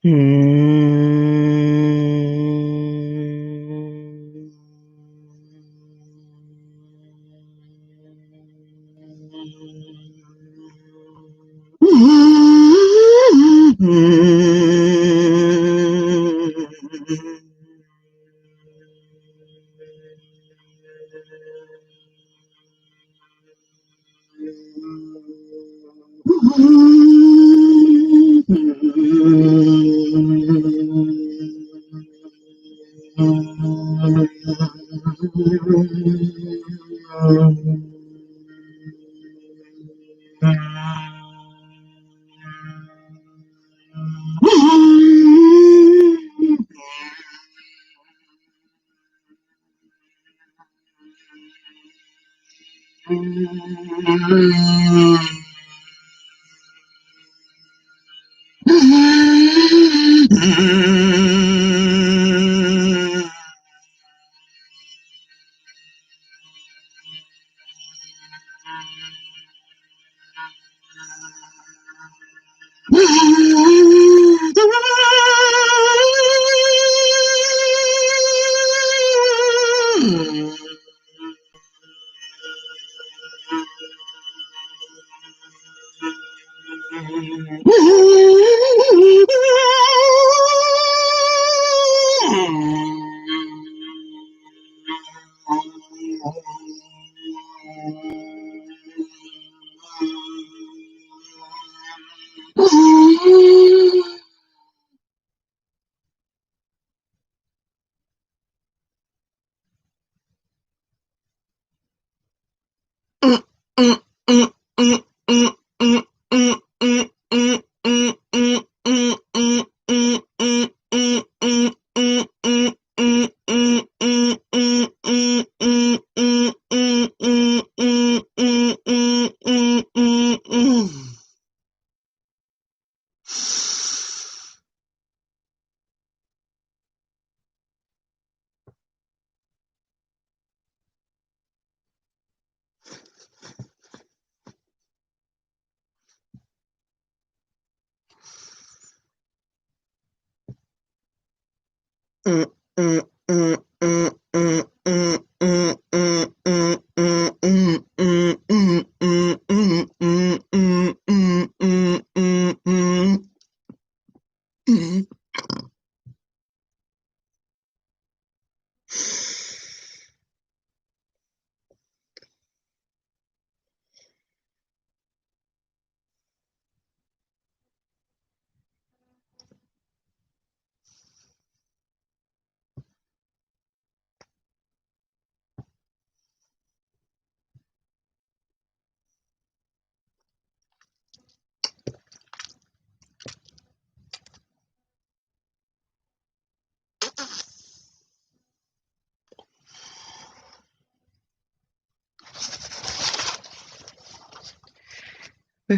We're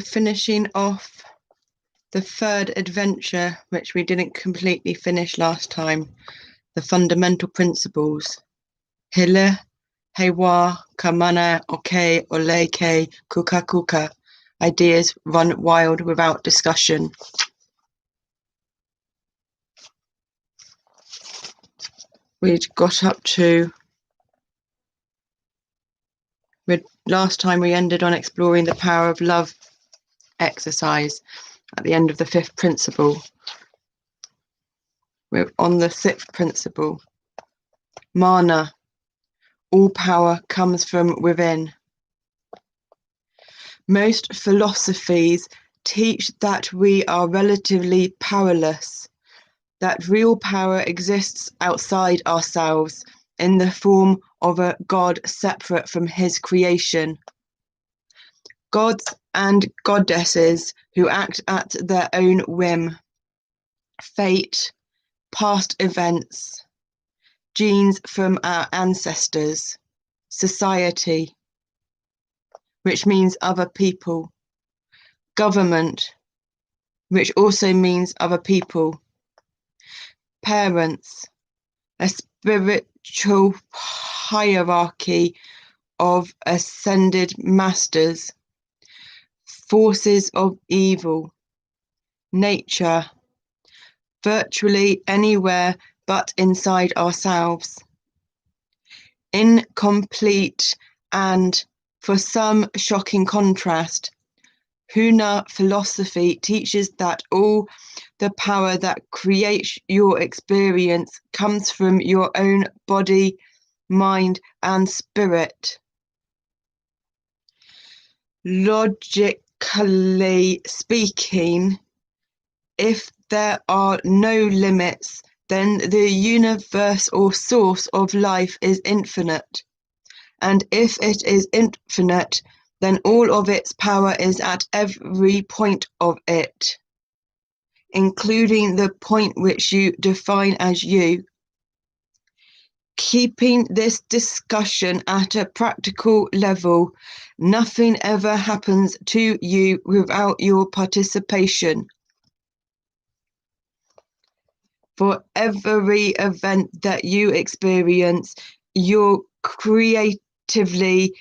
finishing off the third adventure, which we didn't completely finish last time, the fundamental principles. Hili, hewa, kamana, oke, oleke, kukakuka. Ideas run wild without discussion. We'd got up to... Last time we ended on exploring the power of love exercise at the end of the fifth principle. We're on the sixth principle. Mana. All power comes from within. Most philosophies teach that we are relatively powerless, that real power exists outside ourselves in the form of a God separate from his creation. Gods and goddesses who act at their own whim. Fate, past events, genes from our ancestors, society, which means other people, government, which also means other people, parents, a spiritual hierarchy of ascended masters, forces of evil, nature, virtually anywhere but inside ourselves. Incomplete and, for some shocking contrast, Huna philosophy teaches that all the power that creates your experience comes from your own body, mind, and spirit. Logically speaking, if there are no limits, then the universe or source of life is infinite. And if it is infinite, then all of its power is at every point of it, including the point which you define as you. Keeping this discussion at a practical level, nothing ever happens to you without your participation. For every event that you experience, you creatively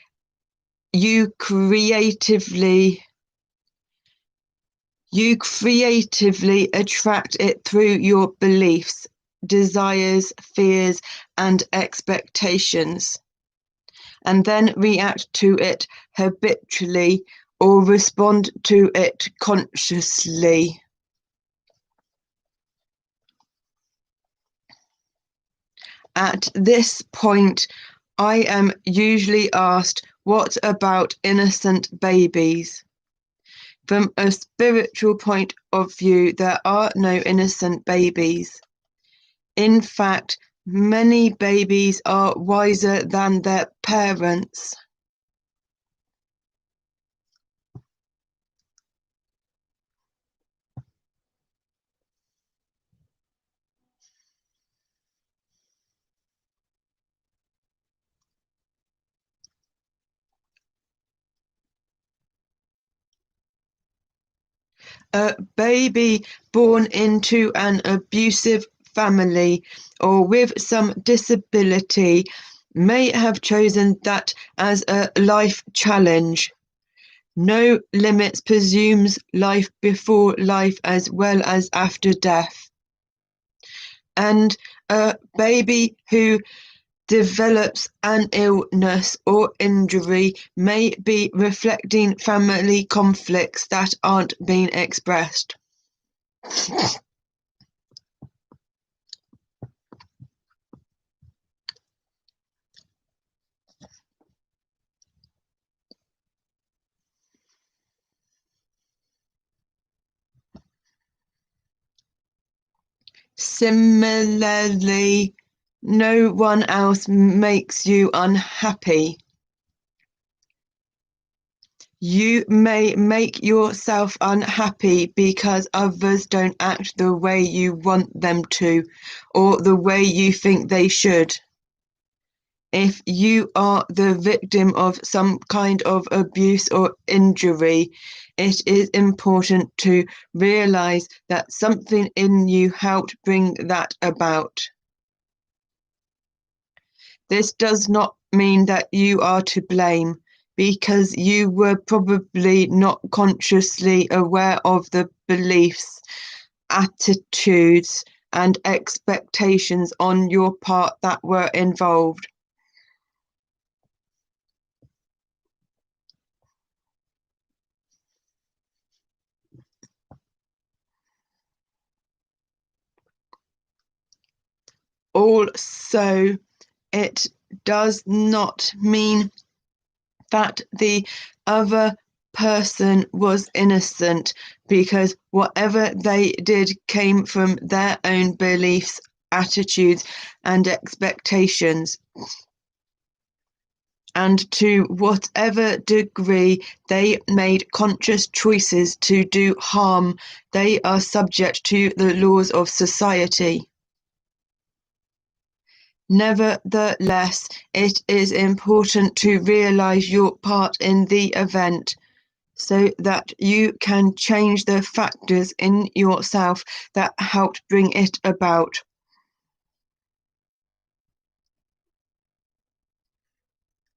attract it through your beliefs, desires, fears, and expectations, and then react to it habitually or respond to it consciously. At this point, I am usually asked, what about innocent babies? From a spiritual point of view, there are no innocent babies. In fact, many babies are wiser than their parents. A baby born into an abusive family or with some disability may have chosen that as a life challenge. No limits presumes life before life as well as after death. And a baby who develops an illness or injury may be reflecting family conflicts that aren't being expressed. Similarly, no one else makes you unhappy. You may make yourself unhappy because others don't act the way you want them to, or the way you think they should. If you are the victim of some kind of abuse or injury, it is important to realize that something in you helped bring that about. This does not mean that you are to blame, because you were probably not consciously aware of the beliefs, attitudes, and expectations on your part that were involved. Also, it does not mean that the other person was innocent, because whatever they did came from their own beliefs, attitudes, and expectations. And to whatever degree they made conscious choices to do harm, they are subject to the laws of society. Nevertheless, it is important to realize your part in the event, so that you can change the factors in yourself that helped bring it about.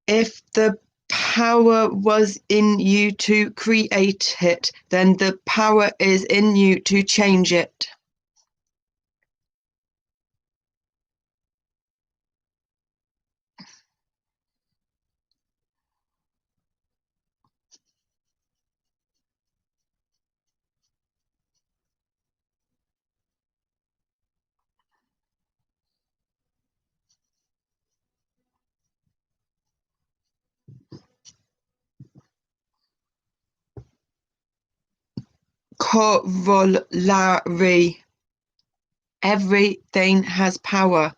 If the power was in you to create it, then the power is in you to change it. corollary. Everything has power.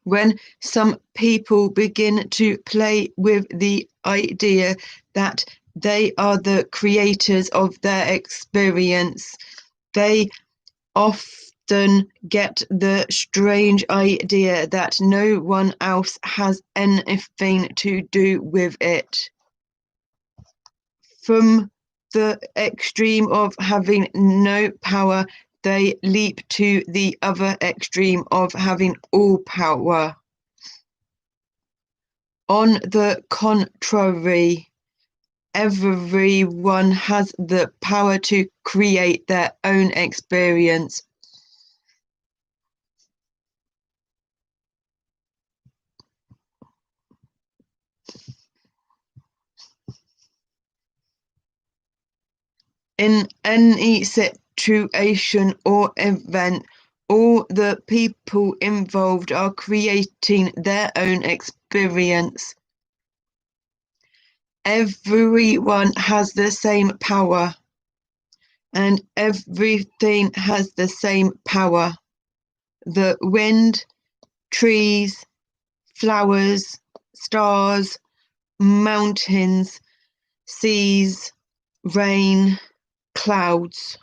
When some people begin to play with the idea that they are the creators of their experience, they often get the strange idea that no one else has anything to do with it. From the extreme of having no power, they leap to the other extreme of having all power. On the contrary, everyone has the power to create their own experience. In any situation or event, all the people involved are creating their own experience. Everyone has the same power, and everything has the same power. The wind, trees, flowers, stars, mountains, seas, rain, clouds,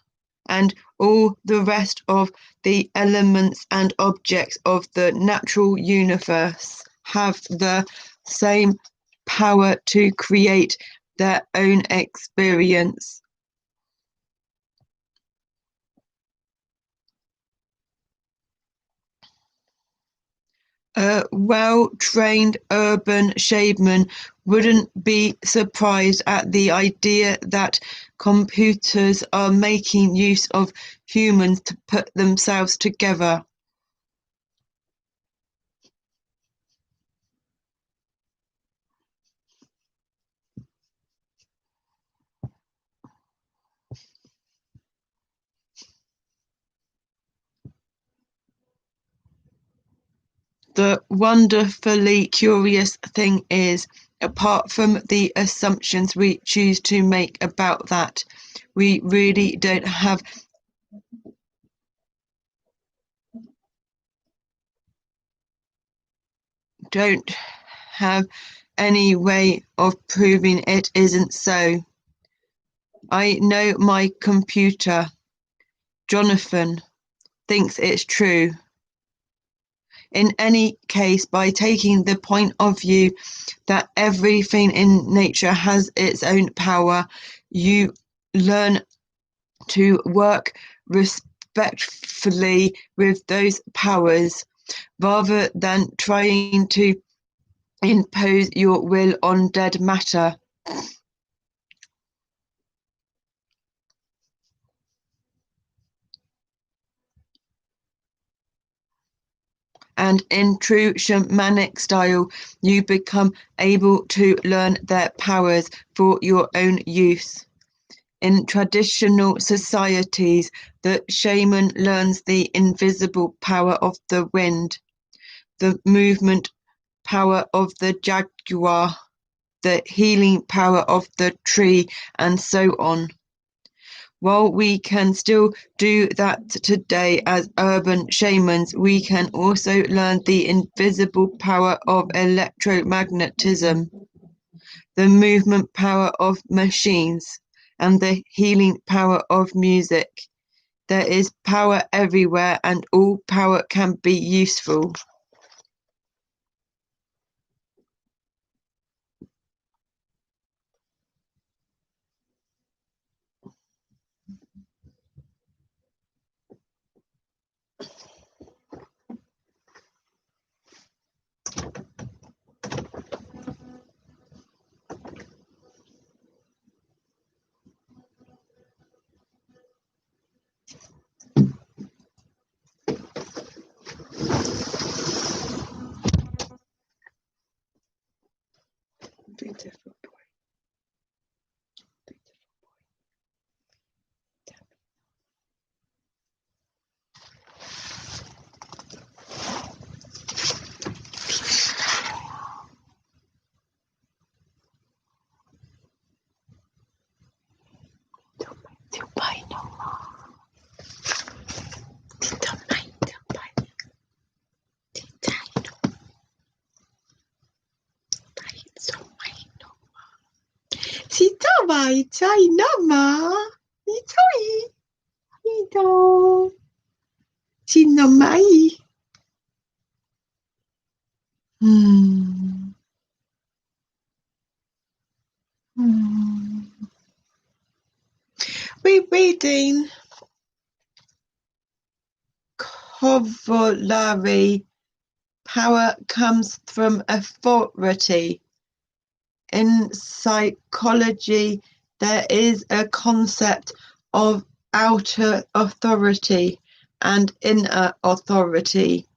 and all the rest of the elements and objects of the natural universe have the same power to create their own experience. A well-trained urban shaman wouldn't be surprised at the idea that computers are making use of humans to put themselves together. The wonderfully curious thing is, apart from the assumptions we choose to make about that, we really don't have any way of proving it isn't so. I know my computer, Jonathan, thinks it's true. In any case, by taking the point of view that everything in nature has its own power, you learn to work respectfully with those powers, rather than trying to impose your will on dead matter. And in true shamanic style, you become able to learn their powers for your own use. In traditional societies, the shaman learns the invisible power of the wind, the movement power of the jaguar, the healing power of the tree, and so on. While we can still do that today as urban shamans, we can also learn the invisible power of electromagnetism, the movement power of machines, and the healing power of music. There is power everywhere, and all power can be useful. itai nama. Itoi. Ito. Sino mai. We're reading corollary. Power comes from authority. In psychology, there is a concept of outer authority and inner authority.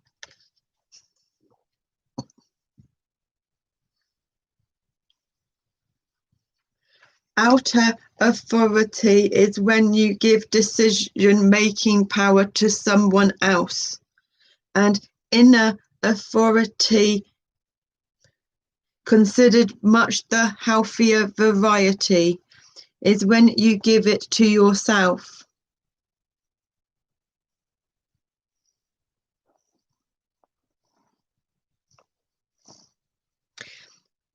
Outer authority is when you give decision-making power to someone else, and inner authority, considered much the healthier variety, is when you give it to yourself.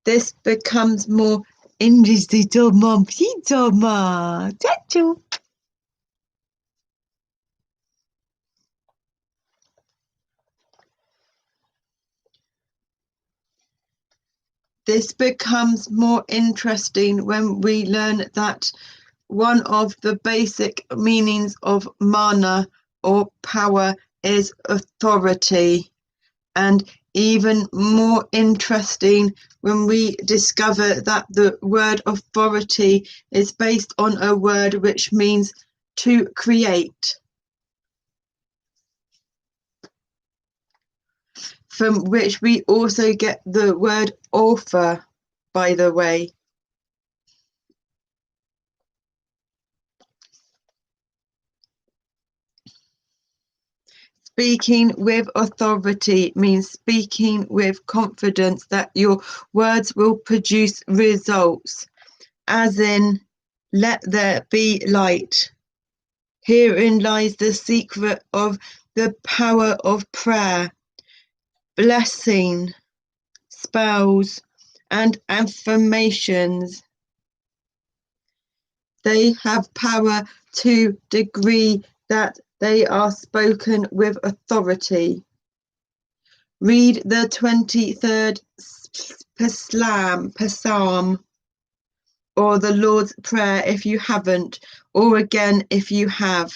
This becomes more interesting. This becomes more interesting when we learn that one of the basic meanings of mana or power is authority, and even more interesting when we discover that the word authority is based on a word which means to create, from which we also get the word author, by the way. Speaking with authority means speaking with confidence that your words will produce results, as in, let there be light. Herein lies the secret of the power of prayer, blessing, spells, and affirmations. They have power to the degree that they are spoken with authority. Read the 23rd Psalm, or the Lord's Prayer if you haven't, or again if you have,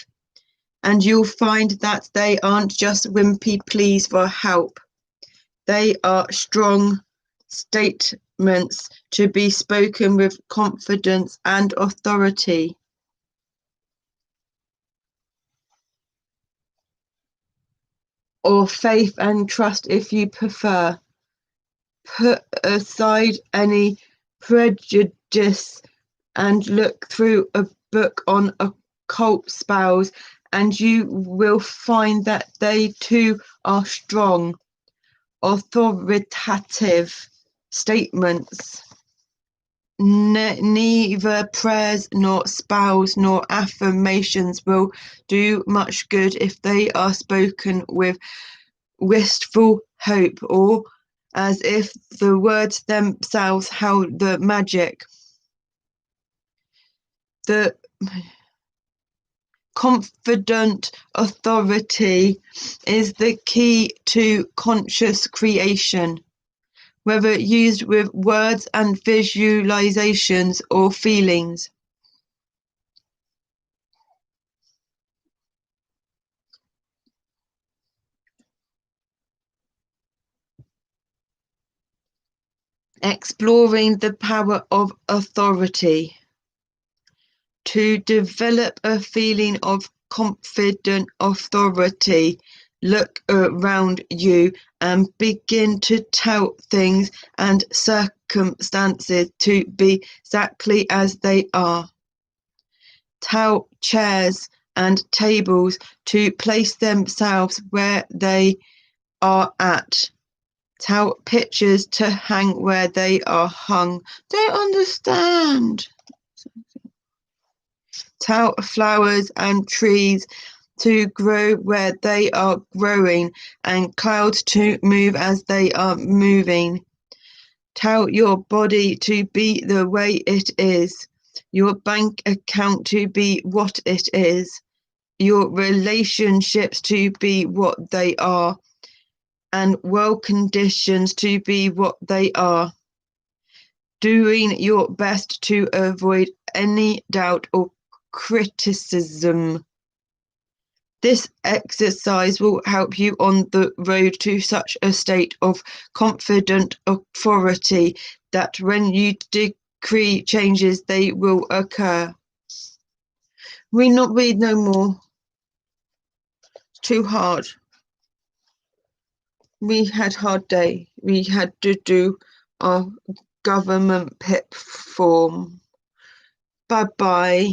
and you'll find that they aren't just wimpy pleas for help. They are strong statements to be spoken with confidence and authority. Or faith and trust if you prefer. Put aside any prejudice and look through a book on occult spells, and you will find that they too are strong, authoritative statements. Neither prayers nor spells nor affirmations will do much good if they are spoken with wistful hope, or as if the words themselves held the magic. The confident authority is the key to conscious creation, whether used with words and visualizations or feelings. Exploring the power of authority. To develop a feeling of confident authority, look around you and begin to tell things and circumstances to be exactly as they are. Tell chairs and tables to place themselves where they are at. Tell pictures to hang where they are hung. Don't understand. Tell flowers and trees to grow where they are growing, and clouds to move as they are moving. Tell your body to be the way it is. your bank account to be what it is, your relationships to be what they are, and world conditions to be what they are. Doing your best to avoid any doubt or criticism. This exercise will help you on the road to such a state of confident authority that when you decree changes, they will occur. We not read no more. It's too hard. We had hard day. We had to do our government PIP form. Bye-bye.